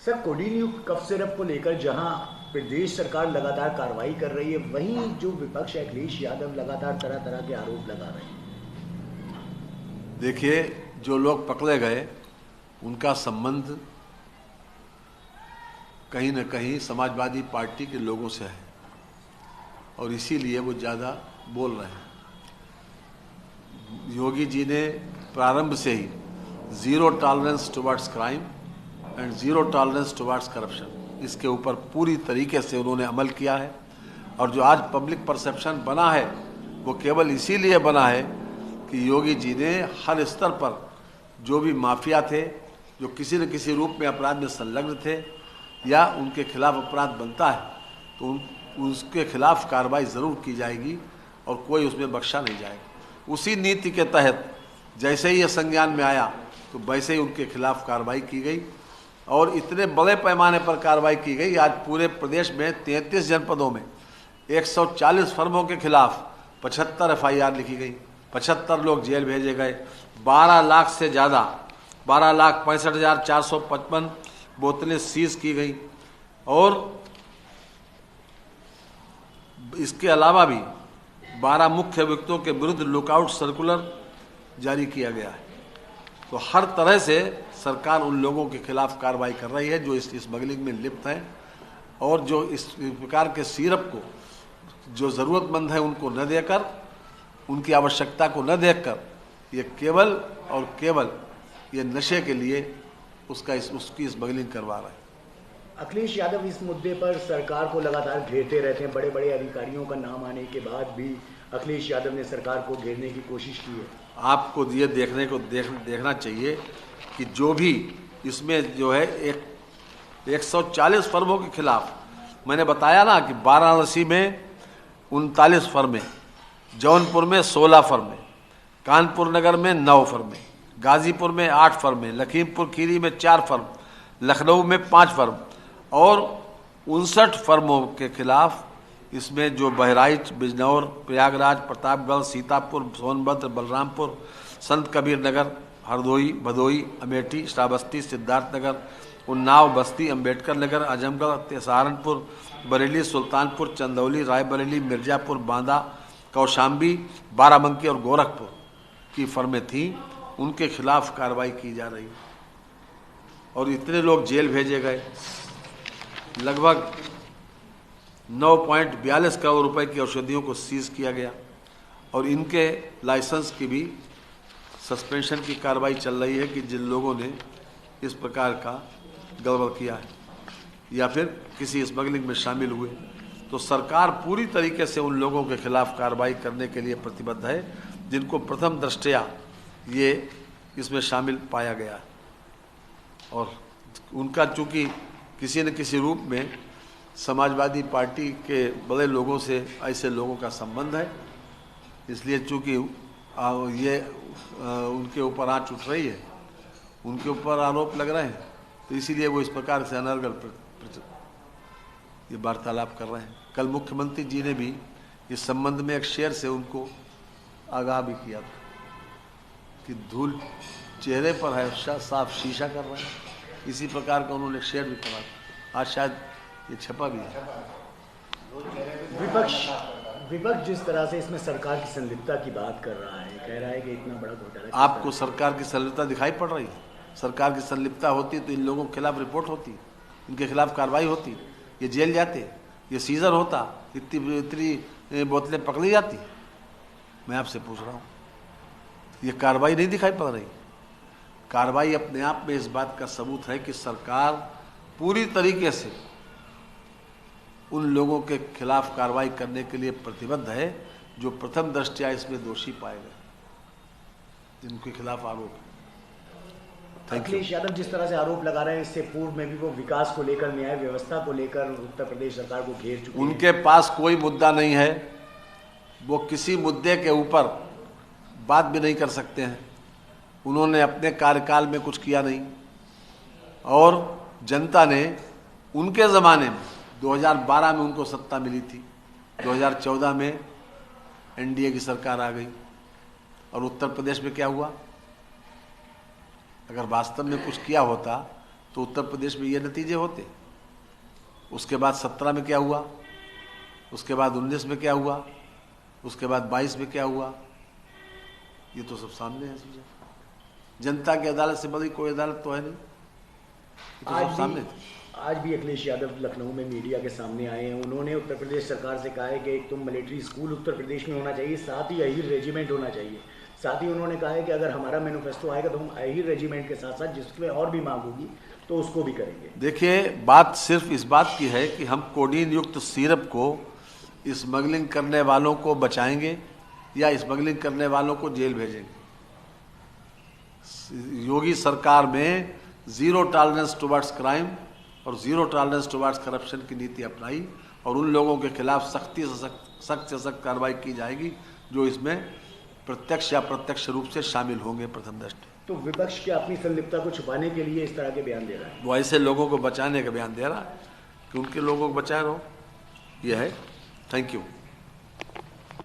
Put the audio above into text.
Sir, कोडिन्यूक cough syrup को लेकर जहां प्रदेश सरकार लगातार कार्रवाई कर रही है, वहीं जो विपक्ष है अखिलेश यादव लगातार तरह तरह के आरोप लगा रहे हैं। देखिए, जो लोग पकड़े गए उनका संबंध कहीं न कहीं समाजवादी पार्टी के लोगों से है और इसीलिए वो ज़्यादा बोल रहे हैं। योगी जी ने प्रारंभ से ही zero tolerance towards crime and zero tolerance towards corruption, इसके ऊपर पूरी तरीके से उन्होंने अमल किया है। और जो आज पब्लिक परसेप्शन बना है वो केवल इसीलिए बना है कि योगी जी ने हर स्तर पर जो भी माफिया थे, जो किसी न किसी रूप में अपराध में संलग्न थे या उनके खिलाफ अपराध बनता है तो उसके खिलाफ कार्रवाई ज़रूर की जाएगी और कोई उसमें बख्शा नहीं जाएगा। उसी नीति के तहत जैसे ही ये संज्ञान में आया तो वैसे ही उनके खिलाफ कार्रवाई की गई और इतने बड़े पैमाने पर कार्रवाई की गई। आज पूरे प्रदेश में 33 जनपदों में 140 फर्मों के खिलाफ 75 FIR लिखी गई, 75 लोग जेल भेजे गए, 12 लाख से ज़्यादा 12,65,455 बोतलें सीज की गई और इसके अलावा भी 12 मुख्य अभियुक्तों के विरुद्ध लुकआउट सर्कुलर जारी किया गया है। तो हर तरह से सरकार उन लोगों के खिलाफ कार्रवाई कर रही है जो इस स्मगलिंग में लिप्त हैं और जो इस प्रकार के सिरप को जो ज़रूरतमंद है उनको न देकर, उनकी आवश्यकता को न देखकर ये केवल और केवल ये नशे के लिए उसकी स्मगलिंग करवा रहे हैं। अखिलेश यादव इस मुद्दे पर सरकार को लगातार घेरते रहते हैं। बड़े बड़े अधिकारियों का नाम आने के बाद भी अखिलेश यादव ने सरकार को घेरने की कोशिश की है। आपको ये देखना चाहिए कि जो भी इसमें जो है 140 फर्मों के खिलाफ, मैंने बताया ना कि वाराणसी में 39 फर्में, जौनपुर में 16 फर्में, कानपुर नगर में 9 फर्में, गाजीपुर में 8 फर्में, लखीमपुर खीरी में 4 फर्म, लखनऊ में 5 फर्म और 59 फर्मों के खिलाफ इसमें जो बहराइच, बिजनौर, प्रयागराज, प्रतापगढ़, सीतापुर, सोनभद्र, बलरामपुर, संत कबीर नगर, हरदोई, भदोई, अमेठी, श्रावस्ती, सिद्धार्थनगर, उन्नाव, बस्ती, अंबेडकर नगर, आजमगढ़, सहारनपुर, बरेली, सुल्तानपुर, चंदौली, रायबरेली, मिर्जापुर, बांदा, कौशाम्बी, बाराबंकी और गोरखपुर की फर्में थीं, उनके खिलाफ कार्रवाई की जा रही है और इतने लोग जेल भेजे गए। लगभग 9.42 करोड़ रुपए की औषधियों को सीज किया गया और इनके लाइसेंस की भी सस्पेंशन की कार्रवाई चल रही है कि जिन लोगों ने इस प्रकार का गड़बड़ किया है या फिर किसी स्मगलिंग में शामिल हुए। तो सरकार पूरी तरीके से उन लोगों के खिलाफ कार्रवाई करने के लिए प्रतिबद्ध है जिनको प्रथम दृष्टया ये इसमें शामिल पाया गया है और उनका चूँकि किसी न किसी रूप में समाजवादी पार्टी के बड़े लोगों से ऐसे लोगों का संबंध है, इसलिए चूँकि ये उनके ऊपर आँच उठ रही है, उनके ऊपर आरोप लग रहे हैं, तो इसीलिए वो इस प्रकार से अनर्गल ये वार्तालाप कर रहे हैं। कल मुख्यमंत्री जी ने भी इस संबंध में एक शेर से उनको आगाह भी किया था कि धूल चेहरे पर है, साफ शीशा कर रहे हैं। इसी प्रकार का उन्होंने शेर भी पढ़ा था, आज शायद ये छपा भी है। विपक्ष जिस तरह से इसमें सरकार की संलिप्तता की बात कर रहा है, कह रहा है कि इतना बड़ा घोटाला। आपको सरकार की संलिप्तता दिखाई पड़ रही है? सरकार की संलिप्तता होती तो इन लोगों के खिलाफ रिपोर्ट होती, इनके खिलाफ कार्रवाई होती, ये जेल जाते, ये सीजर होता, इतनी बोतलें पकड़ी जाती। मैं आपसे पूछ रहा हूँ, ये कार्रवाई नहीं दिखाई पड़ रही? कार्रवाई अपने आप में इस बात का सबूत है कि सरकार पूरी तरीके से उन लोगों के खिलाफ कार्रवाई करने के लिए प्रतिबद्ध है जो प्रथम दृष्टया इसमें दोषी पाए गए, जिनके खिलाफ आरोप है। अखिलेश यादव जिस तरह से आरोप लगा रहे हैं, इससे पूर्व में भी वो विकास को लेकर, न्याय व्यवस्था को लेकर उत्तर प्रदेश सरकार को घेर चुके हैं। उनके पास कोई मुद्दा नहीं है, वो किसी मुद्दे के ऊपर बात भी नहीं कर सकते हैं। उन्होंने अपने कार्यकाल में कुछ किया नहीं और जनता ने उनके ज़माने में 2012 में उनको सत्ता मिली थी, 2014 में एनडीए की सरकार आ गई और उत्तर प्रदेश में क्या हुआ? अगर वास्तव में कुछ किया होता तो उत्तर प्रदेश में ये नतीजे होते। उसके बाद 17 में क्या हुआ, उसके बाद 19 में क्या हुआ, उसके बाद 22 में क्या हुआ, ये तो सब सामने है चीजें। जनता की अदालत से बड़ी कोई अदालत तो है नहीं, ये तो सब सामने थी। आज भी अखिलेश यादव लखनऊ में मीडिया के सामने आए हैं। उन्होंने उत्तर प्रदेश सरकार से कहा है कि एक तो मिलिट्री स्कूल उत्तर प्रदेश में होना चाहिए, साथ ही अहीर रेजिमेंट होना चाहिए। साथ ही उन्होंने कहा है कि अगर हमारा मैनिफेस्टो आएगा तो हम अहीर रेजिमेंट के साथ साथ जिसमें और भी मांग होगी तो उसको भी करेंगे। देखिए, बात सिर्फ इस बात की है कि हम कोडीन युक्त सिरप को स्मगलिंग करने वालों को बचाएंगे या स्मगलिंग करने वालों को जेल भेजेंगे। योगी सरकार में जीरो टॉलरेंस टुवर्ड्स क्राइम और जीरो टॉलरेंस टुवर्ड्स करप्शन की नीति अपनाई और उन लोगों के खिलाफ सख्त से सख्त कार्रवाई की जाएगी जो इसमें प्रत्यक्ष या प्रत्यक्ष रूप से शामिल होंगे प्रथम दृष्टि। तो विपक्ष क्या अपनी संलिप्तता को छुपाने के लिए इस तरह के बयान दे रहा है? वो ऐसे लोगों को बचाने का बयान दे रहा है कि उनके लोगों को बचाए रहो, ये है। Thank you.